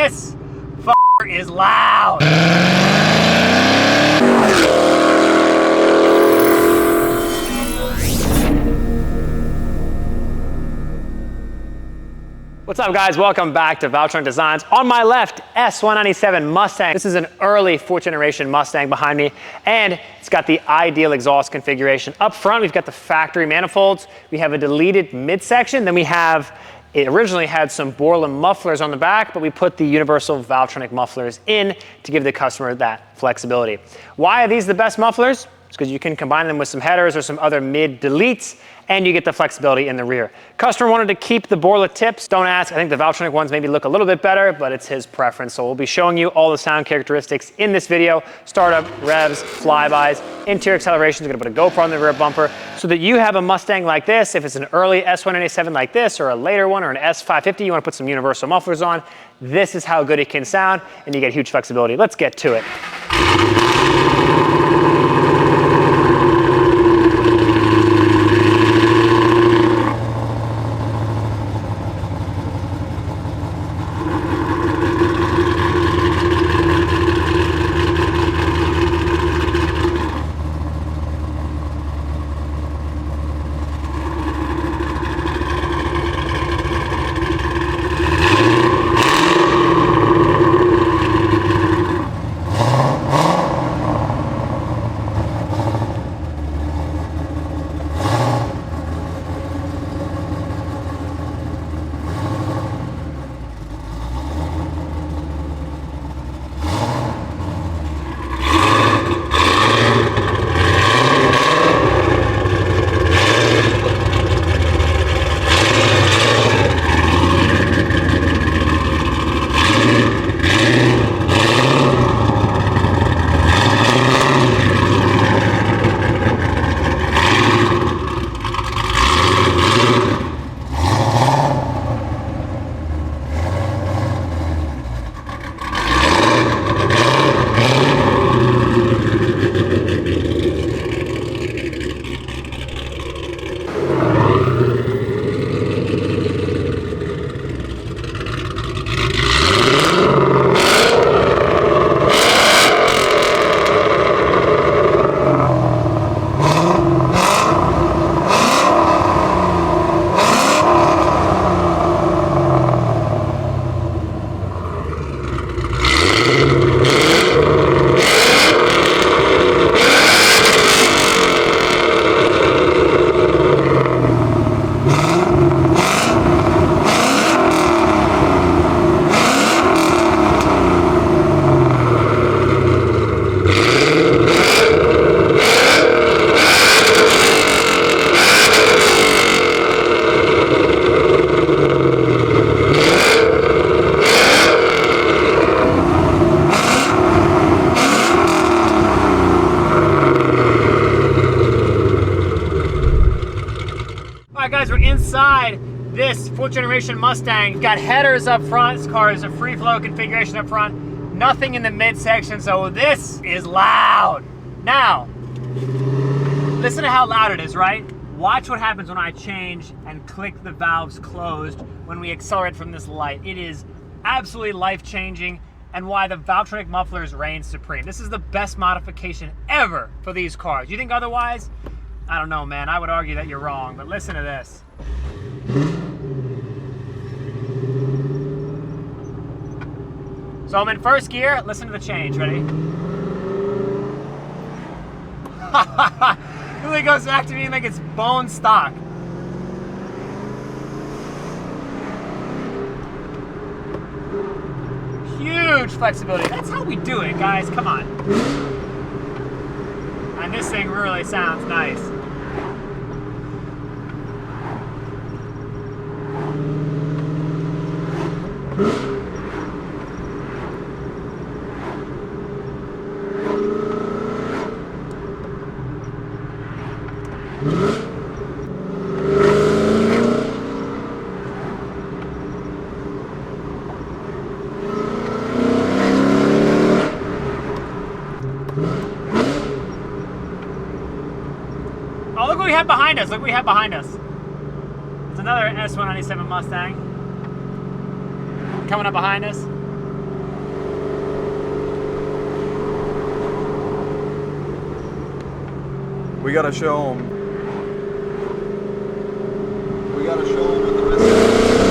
this is loud. What's up, guys? Welcome back to Valvetronic Designs. On my left, S197 Mustang. This is an early 4th generation Mustang behind me, and it's got the ideal exhaust configuration. Up front, we've got the factory manifolds. We have a deleted midsection. Then we have, it originally had some Borland mufflers on the back, but we put the universal Valvetronic mufflers in to give the customer that flexibility. Why are these the best mufflers? It's because you can combine them with some headers or some other mid deletes, and you get the flexibility in the rear. Customer wanted to keep the Borland tips. Don't ask, I think the Valvetronic ones maybe look a little bit better, but it's his preference. So we'll be showing you all the sound characteristics in this video. Startup, revs, flybys, interior acceleration. We're gonna put a GoPro on the rear bumper so that you have a Mustang like this. If it's an early S197 like this, or a later one, or an S550, you wanna put some universal mufflers on, this is how good it can sound, and you get huge flexibility. Let's get to it. Inside this 4th generation Mustang, got headers up front. This car is a free flow configuration up front, nothing in the midsection, so this is loud. Now, listen to how loud it is, right? Watch what happens when I change and click the valves closed when we accelerate from this light. It is absolutely life-changing, and why the Valvetronic mufflers reign supreme. This is the best modification ever for these cars. You think otherwise? I don't know, man. I would argue that you're wrong, but listen to this. So I'm in first gear. Listen to the change. Ready? It really goes back to being like it's bone stock. Huge flexibility. That's how we do it, guys. Come on. And this thing really sounds nice. Oh, look what we have behind us. Look what we have behind us. It's another S197 Mustang coming up behind us. We gotta show them. We gotta show them what the message is.